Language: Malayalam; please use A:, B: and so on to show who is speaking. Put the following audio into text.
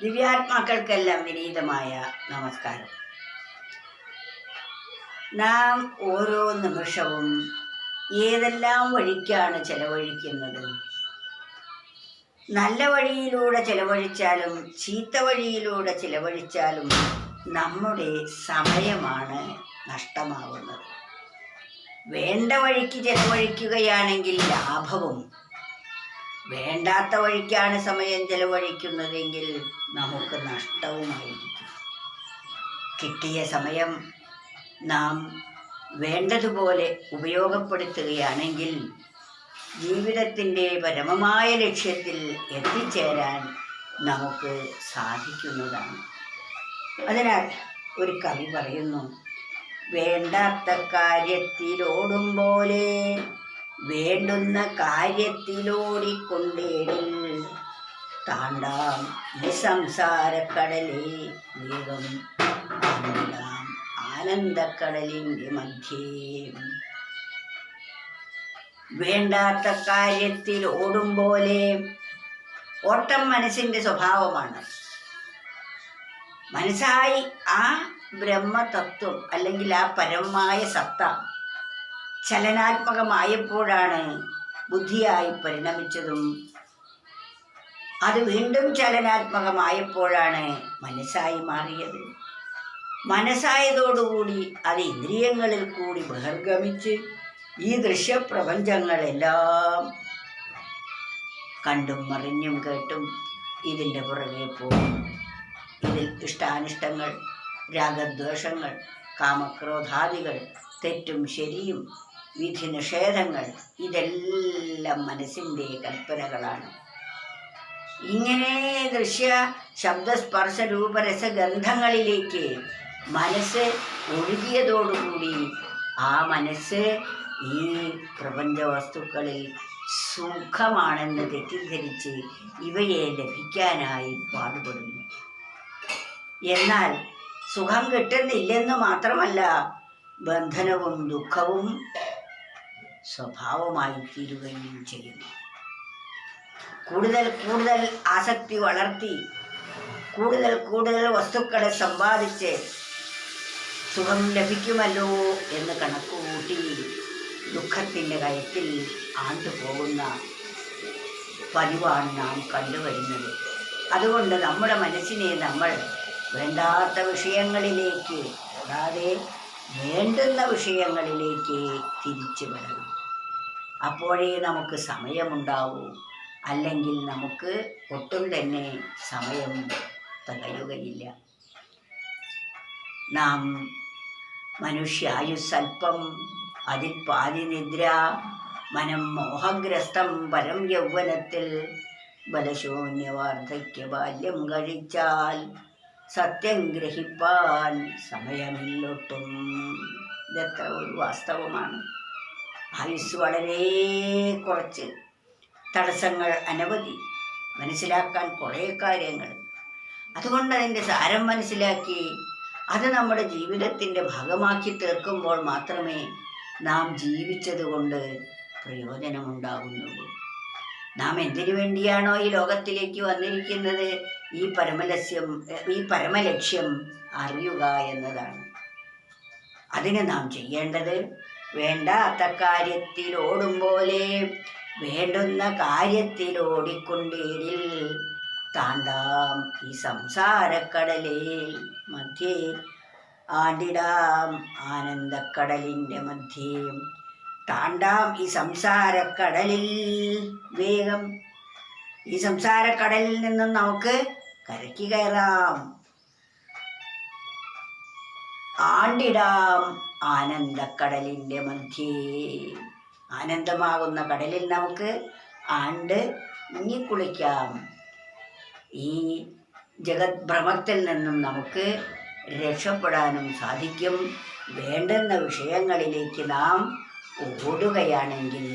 A: ദിവ്യാത്മാക്കൾക്കെല്ലാം വിനീതമായ നമസ്കാരം. നാം ഓരോ നിമിഷവും ഏതെല്ലാം വഴിക്കാണ് ചെലവഴിക്കുന്നത്? നല്ല വഴിയിലൂടെ ചെലവഴിച്ചാലും ചീത്ത വഴിയിലൂടെ ചെലവഴിച്ചാലും നമ്മുടെ സമയമാണ് നഷ്ടമാകുന്നത്. വേണ്ട വഴിക്ക് ചെലവഴിക്കുകയാണെങ്കിൽ ലാഭവും, വേണ്ടാത്ത വഴിക്കാണ് സമയം ചെലവഴിക്കുന്നതെങ്കിൽ നമുക്ക് നഷ്ടവുമായിരിക്കും. കിട്ടിയ സമയം നാം വേണ്ടതുപോലെ ഉപയോഗപ്പെടുത്തുകയാണെങ്കിൽ ജീവിതത്തിൻ്റെ പരമമായ ലക്ഷ്യത്തിൽ എത്തിച്ചേരാൻ നമുക്ക് സാധിക്കുന്നതാണ്. അതിനാൽ ഒരു കവി പറയുന്നു, വേണ്ടാത്ത കാര്യത്തിലോടും പോലെ വേണ്ടുന്ന കാര്യത്തിലോടിക്കൊണ്ടേടിൽ താണ്ടാം ഈ സംസാരക്കടലെ വേഗം താണ്ടിടാം ആനന്ദക്കടലിൻ്റെ മധ്യേ. വേണ്ടാത്ത കാര്യത്തിൽ ഓടും പോലെ, ഓട്ടം മനസ്സിൻ്റെ സ്വഭാവമാണ്. മനസ്സായി ആ ബ്രഹ്മതത്വം അല്ലെങ്കിൽ ആ പരമമായ സത്ത ചലനാത്മകമായപ്പോഴാണ് ബുദ്ധിയായി പരിണമിച്ചതും അത് വീണ്ടും ചലനാത്മകമായപ്പോഴാണ് മനസ്സായി മാറിയത്. മനസ്സായതോടുകൂടി അത് ഇന്ദ്രിയങ്ങളിൽ കൂടി ബഹിർഗമിച്ച് ഈ ദൃശ്യപ്രപഞ്ചങ്ങളെല്ലാം കണ്ടും മറിഞ്ഞും കേട്ടും ഇതിൻ്റെ പുറകെ പോകും. ഇതിൽ ഇഷ്ടാനിഷ്ടങ്ങൾ, രാഗദ്വേഷങ്ങൾ, കാമക്രോധാദികൾ, തെറ്റും ശരിയും, വിധി നിഷേധങ്ങൾ, ഇതെല്ലാം മനസ്സിൻ്റെ കൽപ്പനകളാണ്. ഇങ്ങനെ ദൃശ്യ ശബ്ദസ്പർശ രൂപരസഗന്ധങ്ങളിലേക്ക് മനസ്സ് ഒഴുകിയതോടുകൂടി ആ മനസ്സ് ഈ പ്രപഞ്ച വസ്തുക്കളിൽ സുഖമാണെന്ന് തെറ്റിദ്ധരിച്ച് ഇവയെ ലഭിക്കാനായി പാടുപെടുന്നു. എന്നാൽ സുഖം കിട്ടുന്നില്ലെന്ന് മാത്രമല്ല, ബന്ധനവും ദുഃഖവും സ്വഭാവമായി തീരുകയും ചെയ്യുന്നു. കൂടുതൽ കൂടുതൽ ആസക്തി വളർത്തി കൂടുതൽ കൂടുതൽ വസ്തുക്കളെ സമ്പാദിച്ച് സുഖം ലഭിക്കുമല്ലോ എന്ന് കണക്കുകൂട്ടി ദുഃഖത്തിൻ്റെ കയത്തിൽ ആണ്ടുപോകുന്ന പതിവാണ് നാം കണ്ടുവരുന്നത്. അതുകൊണ്ട് നമ്മുടെ മനസ്സിനെ നമ്മൾ വേണ്ടാത്ത വിഷയങ്ങളിലേക്ക് കൂടാതെ വേണ്ടുന്ന വിഷയങ്ങളിലേക്ക് തിരിച്ചു വരണം. അപ്പോഴേ നമുക്ക് സമയമുണ്ടാവൂ. അല്ലെങ്കിൽ നമുക്ക് ഒട്ടും തന്നെ സമയം തികയുകയില്ല. നാം മനുഷ്യായുസ്സൽപ്പം അതിൽ പാതി നിദ്ര, മനം മോഹഗ്രസ്തം പരം യൗവനത്തിൽ, ബലശൂന്യവാർദ്ധക്യ ബാല്യം കഴിച്ചാൽ സത്യം ഗ്രഹിപ്പാൻ സമയമില്ലൊട്ടും. ഇതെത്ര ഒരു വാസ്തവമാണ്. ആയുസ് വളരെ കുറച്ച്, തടസ്സങ്ങൾ അനവധി, മനസ്സിലാക്കാൻ കുറേ കാര്യങ്ങൾ. അതുകൊണ്ട് അതിൻ്റെ സാരം മനസ്സിലാക്കി അത് നമ്മുടെ ജീവിതത്തിൻ്റെ ഭാഗമാക്കി തീർക്കുമ്പോൾ മാത്രമേ നാം ജീവിച്ചത് കൊണ്ട് പ്രയോജനമുണ്ടാകുന്നുള്ളൂ. നാം എന്തിനു വേണ്ടിയാണോ ഈ ലോകത്തിലേക്ക് വന്നിരിക്കുന്നത്, ഈ പരമലക്ഷ്യം അറിയുക എന്നതാണ്. അതിന് നാം ചെയ്യേണ്ടത് വേണ്ടാത്ത കാര്യത്തിലോടും പോലെ വേണ്ടുന്ന കാര്യത്തിലോടിക്കൊണ്ടേടിൽ താണ്ടാം ഈ സംസാരക്കടലേ മധ്യേ ആണ്ടിടാം ആനന്ദക്കടലിൻ്റെ മധ്യേ. താണ്ടാം ഈ സംസാരക്കടലിൽ വേഗം. ഈ സംസാരക്കടലിൽ നിന്നും നമുക്ക് കരയ്ക്ക് കയറാം. ആണ്ടിടാം ആനന്ദക്കടലിൻ്റെ മധ്യേ. ആനന്ദമാകുന്ന കടലിൽ നമുക്ക് ആണ്ട് മുങ്ങിക്കുളിക്കാം. ഈ ജഗത് ഭ്രമത്തിൽ നിന്നും നമുക്ക് രക്ഷപ്പെടാനും സാധിക്കും. വേണ്ടുന്ന വിഷയങ്ങളിലേക്ക് നാം ഓടുകയാണെങ്കിൽ.